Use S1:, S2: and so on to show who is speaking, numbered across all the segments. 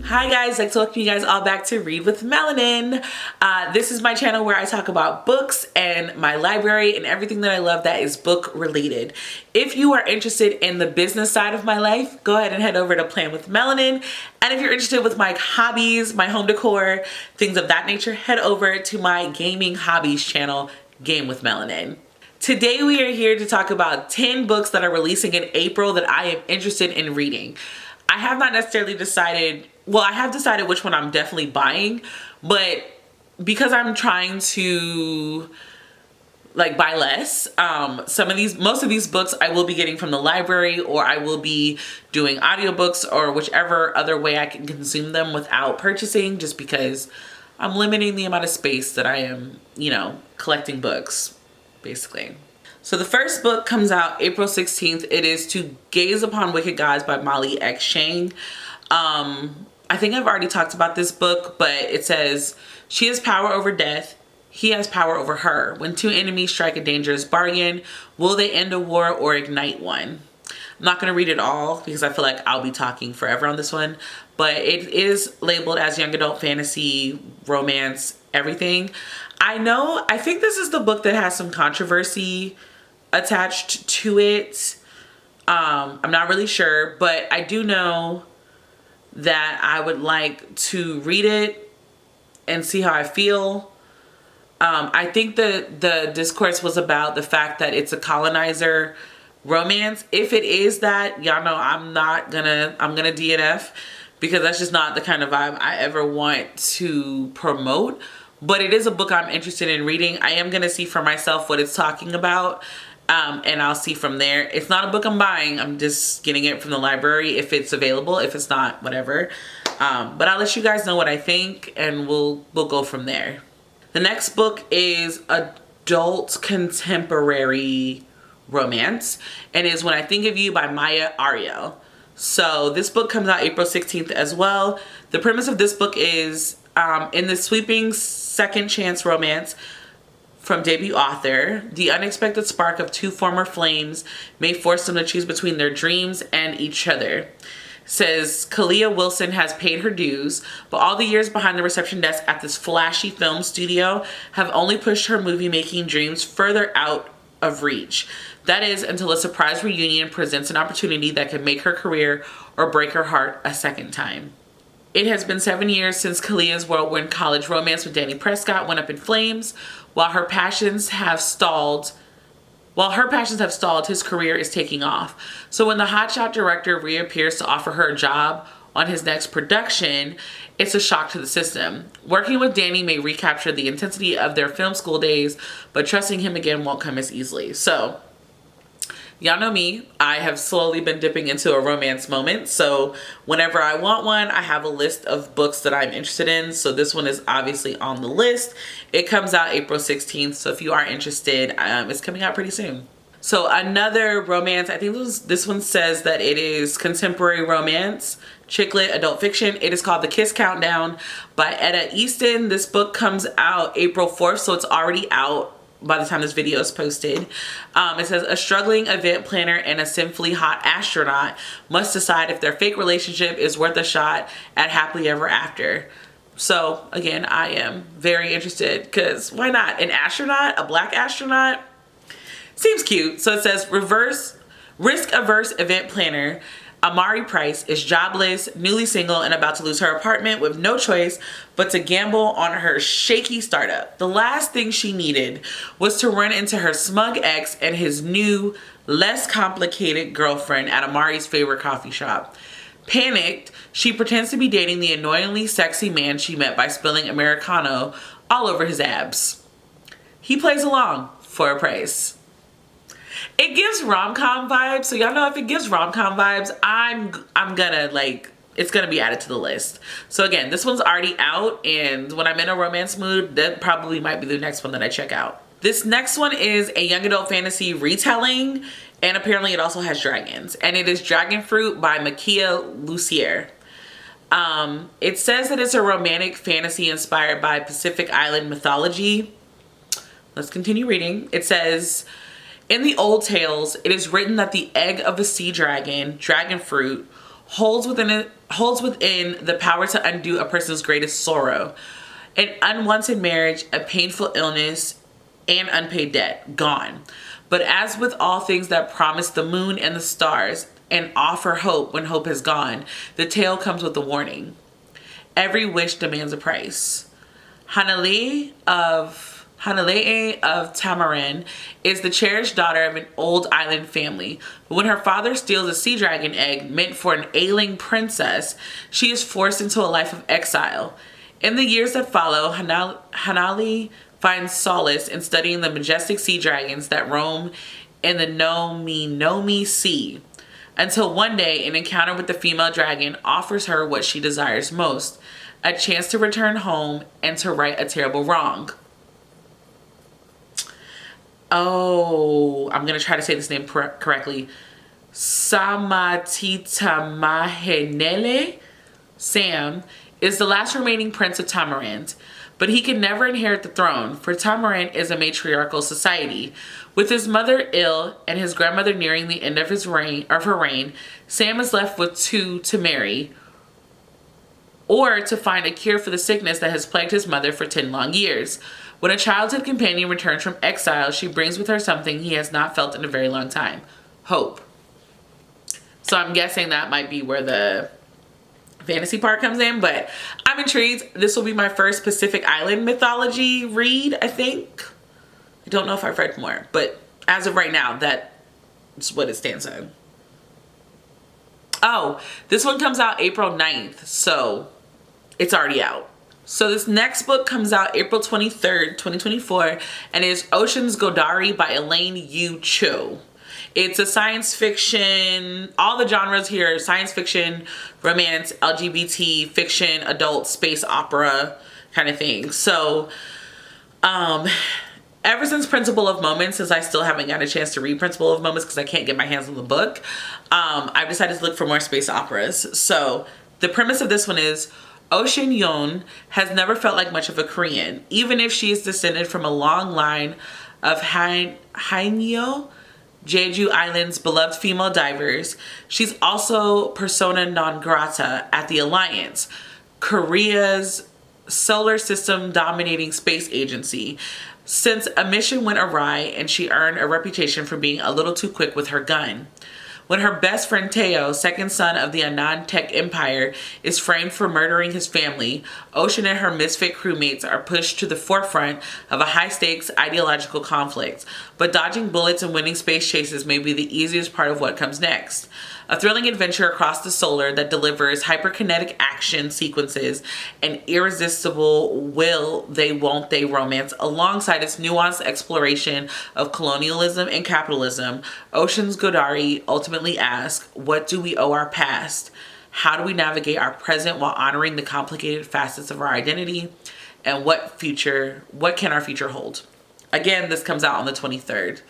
S1: Hi guys, I'd like to welcome you guys all back to Read with Melanin. This is my channel where I talk about books and my library and everything that I love that is book related. If you are interested in the business side of my life, go ahead and head over to Plan with Melanin. And if you're interested with my hobbies, my home decor, things of that nature, head over to my gaming hobbies channel, Game with Melanin. Today we are here to talk about 10 books that are releasing in April that I am interested in reading. I have not necessarily decided, well, I have decided which one I'm definitely buying, but because I'm trying to buy less, most of these books I will be getting from the library, or I will be doing audiobooks or whichever other way I can consume them without purchasing, just because I'm limiting the amount of space that I am, collecting books, basically. So the first book comes out April 16th. It is To Gaze Upon Wicked Gods by Molly X. Shang. I think I've already talked about this book, but it says, she has power over death. He has power over her. When two enemies strike a dangerous bargain, will they end a war or ignite one? I'm not going to read it all because I feel like I'll be talking forever on this one, but it is labeled as young adult fantasy, romance, everything. I think this is the book that has some controversy attached to it. I'm not really sure, but I do know that I would like to read it and see how I feel. I think the discourse was about the fact that it's a colonizer romance. If it is that, y'all know I'm gonna DNF, because that's just not the kind of vibe I ever want to promote. But it is a book I'm interested in reading. I am gonna see for myself what it's talking about. And I'll see from there. It's not a book I'm buying. I'm just getting it from the library if it's available. If it's not, whatever. But I'll let you guys know what I think, and we'll go from there. The next book is adult contemporary romance, and is When I Think of You by Maya Ariel. So this book comes out April 16th as well. The premise of this book is in the sweeping second chance romance from debut author, the unexpected spark of two former flames may force them to choose between their dreams and each other. Says Kalia Wilson has paid her dues, but all the years behind the reception desk at this flashy film studio have only pushed her movie-making dreams further out of reach. That is, until a surprise reunion presents an opportunity that can make her career or break her heart a second time. It has been 7 years since Kalia's whirlwind college romance with Danny Prescott went up in flames. While her passions have stalled, his career is taking off. So when the hotshot director reappears to offer her a job on his next production, it's a shock to the system. Working with Danny may recapture the intensity of their film school days, but trusting him again won't come as easily. So, y'all know me. I have slowly been dipping into a romance moment. So whenever I want one, I have a list of books that I'm interested in. So this one is obviously on the list. It comes out April 16th. So if you are interested, it's coming out pretty soon. So another romance, I think this one says that it is contemporary romance, chick lit, adult fiction. It is called The Kiss Countdown by Etta Easton. This book comes out April 4th. So it's already out by the time this video is posted. It says a struggling event planner and a sinfully hot astronaut must decide if their fake relationship is worth a shot at happily ever after. So again, I am very interested, because why not? An astronaut, a black astronaut, seems cute. So it says risk-averse event planner Amari Price is jobless, newly single, and about to lose her apartment with no choice but to gamble on her shaky startup. The last thing she needed was to run into her smug ex and his new, less complicated girlfriend at Amari's favorite coffee shop. Panicked, she pretends to be dating the annoyingly sexy man she met by spilling Americano all over his abs. He plays along for a price. It gives rom-com vibes, so y'all know if it gives rom-com vibes, I'm gonna it's gonna be added to the list. So again, this one's already out, and when I'm in a romance mood, that probably might be the next one that I check out. This next one is a young adult fantasy retelling, and apparently it also has dragons, and it is Dragon Fruit by Makia Lucier. It says that it's a romantic fantasy inspired by Pacific Island mythology. Let's continue reading. It says, in the old tales, it is written that the egg of a sea dragon, dragon fruit, holds within the power to undo a person's greatest sorrow. An unwanted marriage, a painful illness, and unpaid debt, gone. But as with all things that promise the moon and the stars and offer hope when hope has gone, the tale comes with a warning. Every wish demands a price. Hanalei of Tamarin is the cherished daughter of an old island family. But when her father steals a sea dragon egg meant for an ailing princess, she is forced into a life of exile. In the years that follow, Hanalei finds solace in studying the majestic sea dragons that roam in the Nomi Sea, until one day an encounter with the female dragon offers her what she desires most, a chance to return home and to right a terrible wrong. Oh, I'm going to try to say this name correctly. Samatitamahenele, Sam, is the last remaining prince of Tamarant, but he can never inherit the throne, for Tamarant is a matriarchal society. With his mother ill and his grandmother nearing the end of her reign, Sam is left with two to marry, or to find a cure for the sickness that has plagued his mother for 10 long years. When a childhood companion returns from exile, she brings with her something he has not felt in a very long time: hope. So I'm guessing that might be where the fantasy part comes in, but I'm intrigued. This will be my first Pacific Island mythology read, I think. I don't know if I've read more, but as of right now, that's what it stands on. Oh, this one comes out April 9th, so it's already out. So this next book comes out April 23rd, 2024, and is Ocean's Godari by Elaine Yu Cho. It's a science fiction, all the genres here are science fiction, romance, LGBT, fiction, adult, space opera kind of thing. So, ever since Principle of Moments, since I still haven't got a chance to read Principle of Moments because I can't get my hands on the book, I've decided to look for more space operas. So the premise of this one is Ocean Yeon has never felt like much of a Korean, even if she is descended from a long line of Haenyeo, Jeju Island's beloved female divers. She's also persona non grata at the Alliance, Korea's solar system dominating space agency, since a mission went awry and she earned a reputation for being a little too quick with her gun. When her best friend Teo, second son of the Anand Tech Empire, is framed for murdering his family, Ocean and her misfit crewmates are pushed to the forefront of a high-stakes ideological conflict. But dodging bullets and winning space chases may be the easiest part of what comes next. A thrilling adventure across the solar that delivers hyperkinetic action sequences and irresistible will they won't they romance alongside its nuanced exploration of colonialism and capitalism. Ocean's Godari ultimately asks, what do we owe our past? How do we navigate our present while honoring the complicated facets of our identity? And what can our future hold? Again, this comes out on the 23rd.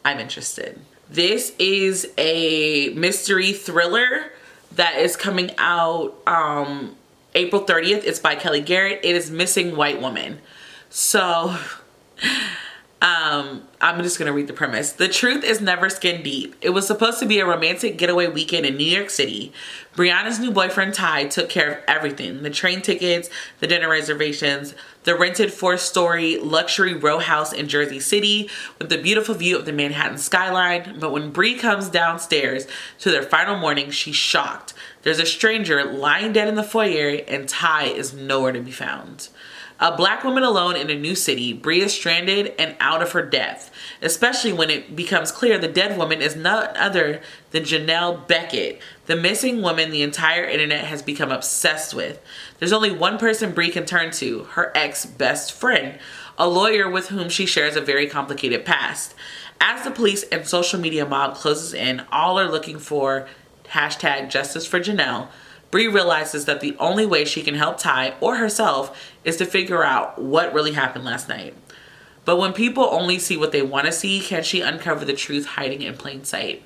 S1: I'm interested. This is a mystery thriller that is coming out April 30th. It's by Kelly Garrett. It is Missing White Woman. So I'm just going to read the premise. The truth is never skin deep. It was supposed to be a romantic getaway weekend in New York City. Brianna's new boyfriend, Ty, took care of everything. The train tickets, the dinner reservations, the rented 4-story luxury row house in Jersey City with the beautiful view of the Manhattan skyline. But when Bree comes downstairs to their final morning, she's shocked. There's a stranger lying dead in the foyer and Ty is nowhere to be found. A black woman alone in a new city, Bree is stranded and out of her depth, especially when it becomes clear the dead woman is none other than Janelle Beckett, the missing woman the entire internet has become obsessed with. There's only one person Bree can turn to, her ex-best friend, a lawyer with whom she shares a very complicated past. As the police and social media mob closes in, all are looking for #Justice for Janelle. Bree realizes that the only way she can help Ty or herself is to figure out what really happened last night. But when people only see what they want to see, can she uncover the truth hiding in plain sight?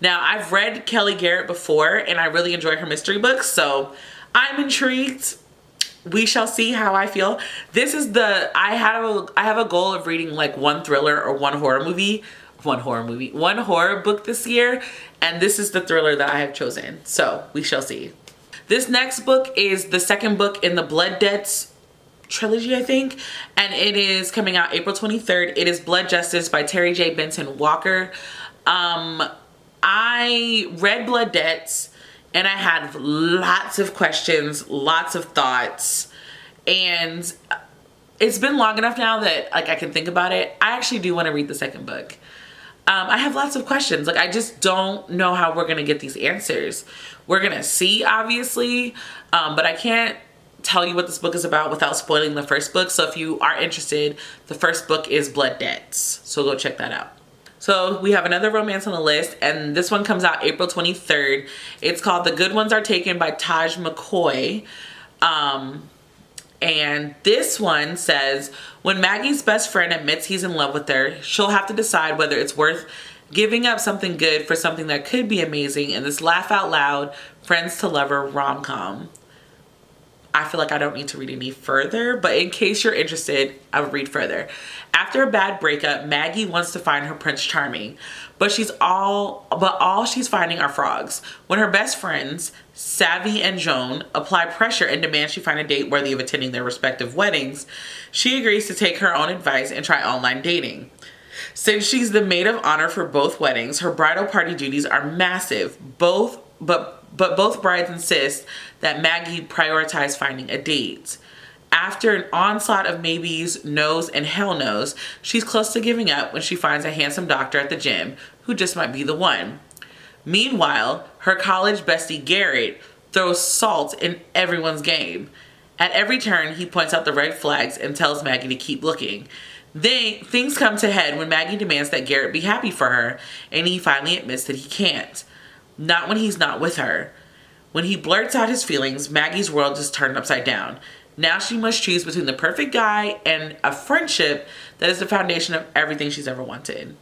S1: Now, I've read Kelly Garrett before and I really enjoy her mystery books, so I'm intrigued. We shall see how I feel. This is I have a goal of reading like one thriller or one horror movie one horror movie, one horror book this year, and this is the thriller that I have chosen. So we shall see. This next book is the second book in the Blood Debts trilogy, I think, and it is coming out April 23rd. It is Blood Justice by Terry J. Benson Walker. I read Blood Debts and I had lots of questions, lots of thoughts, and it's been long enough now that like I can think about it. I actually do want to read the second book. I have lots of questions. Like, I just don't know how we're gonna get these answers. We're gonna see, obviously, but I can't tell you what this book is about without spoiling the first book. So if you are interested, the first book is Blood Debts. So go check that out. So we have another romance on the list, and this one comes out April 23rd. It's called The Good Ones Are Taken by Taj McCoy. And this one says, when Maggie's best friend admits he's in love with her, she'll have to decide whether it's worth giving up something good for something that could be amazing in this laugh out loud, friends to lover rom-com. I feel like I don't need to read any further, but in case you're interested, I will read further. After a bad breakup, Maggie wants to find her Prince Charming, but all she's finding are frogs. When her best friends, Savvy and Joan, apply pressure and demand she find a date worthy of attending their respective weddings, she agrees to take her own advice and try online dating. Since she's the maid of honor for both weddings, her bridal party duties are massive. But both brides insist that Maggie prioritize finding a date. After an onslaught of maybes, no's, and hell no's, she's close to giving up when she finds a handsome doctor at the gym who just might be the one. Meanwhile, her college bestie Garrett throws salt in everyone's game. At every turn, he points out the red flags and tells Maggie to keep looking. Then things come to head when Maggie demands that Garrett be happy for her, and he finally admits that he can't. Not when he's not with her. When he blurts out his feelings, Maggie's world is turned upside down. Now she must choose between the perfect guy and a friendship that is the foundation of everything she's ever wanted.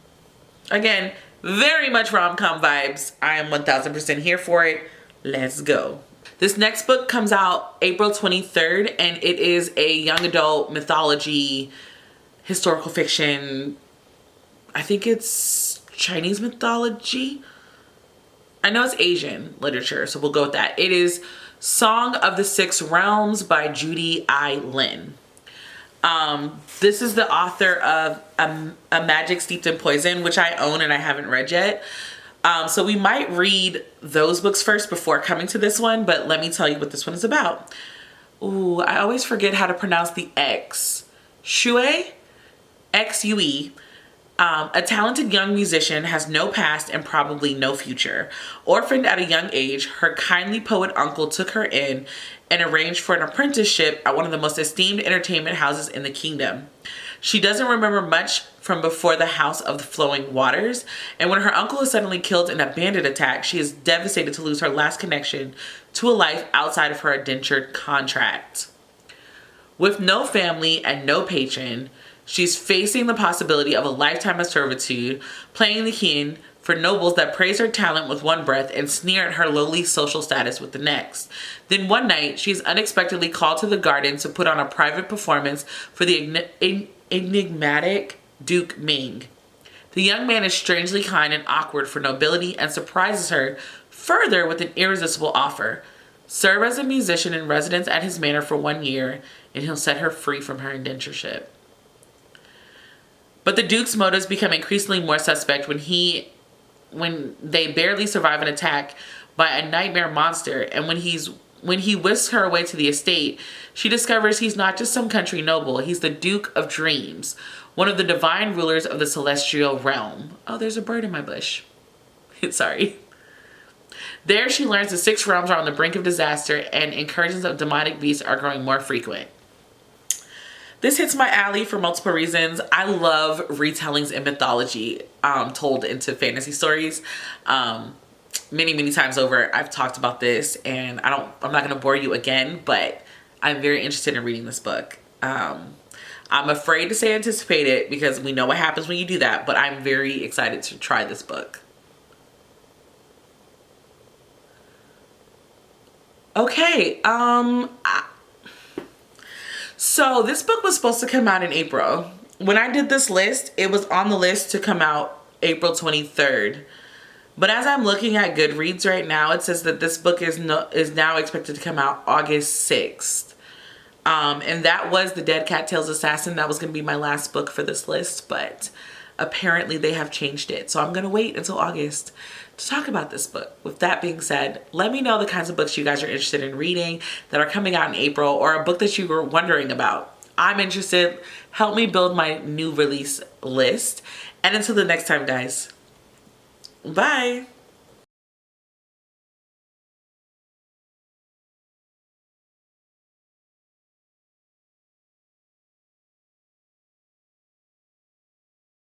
S1: Again, very much rom-com vibes. I am 1000% here for it. Let's go. This next book comes out April 23rd, and it is a young adult mythology, historical fiction. I think it's Chinese mythology. I know it's Asian literature, so we'll go with that. It is Song of the Six Realms by Judy I. Lin. This is the author of A Magic Steeped in Poison, which I own and I haven't read yet. So we might read those books first before coming to this one, but let me tell you what this one is about. Ooh, I always forget how to pronounce the X. Xue? X-U-E. A talented young musician has no past and probably no future. Orphaned at a young age, her kindly poet uncle took her in and arranged for an apprenticeship at one of the most esteemed entertainment houses in the kingdom. She doesn't remember much from before the House of the Flowing Waters, and when her uncle is suddenly killed in a bandit attack, she is devastated to lose her last connection to a life outside of her indentured contract. With no family and no patron, she's facing the possibility of a lifetime of servitude, playing the king for nobles that praise her talent with one breath and sneer at her lowly social status with the next. Then one night, she's unexpectedly called to the garden to put on a private performance for the enigmatic Duke Ming. The young man is strangely kind and awkward for nobility and surprises her further with an irresistible offer. Serve as a musician in residence at his manor for 1 year, and he'll set her free from her indentureship. But the Duke's motives become increasingly more suspect when they barely survive an attack by a nightmare monster, and when he whisks her away to the estate, she discovers he's not just some country noble, he's the Duke of Dreams, one of the divine rulers of the celestial realm. Oh, there's a bird in my bush. Sorry. There she learns the 6 realms are on the brink of disaster and incursions of demonic beasts are growing more frequent. This hits my alley for multiple reasons. I love retellings in mythology told into fantasy stories. Many times over, I've talked about this, and I'm not going to bore you again, but I'm very interested in reading this book. I'm afraid to say anticipate it because we know what happens when you do that, but I'm very excited to try this book. Okay, so this book was supposed to come out in April. When I did this list, it was on the list to come out April 23rd. But as I'm looking at Goodreads right now, it says that this book is now expected to come out August 6th. And that was The Dead Cattails Assassin. That was going to be my last book for this list, but apparently they have changed it. So I'm going to wait until August to talk about this book. With that being said, let me know the kinds of books you guys are interested in reading that are coming out in April, or a book that you were wondering about. I'm interested. Help me build my new release list. And until the next time, guys, bye.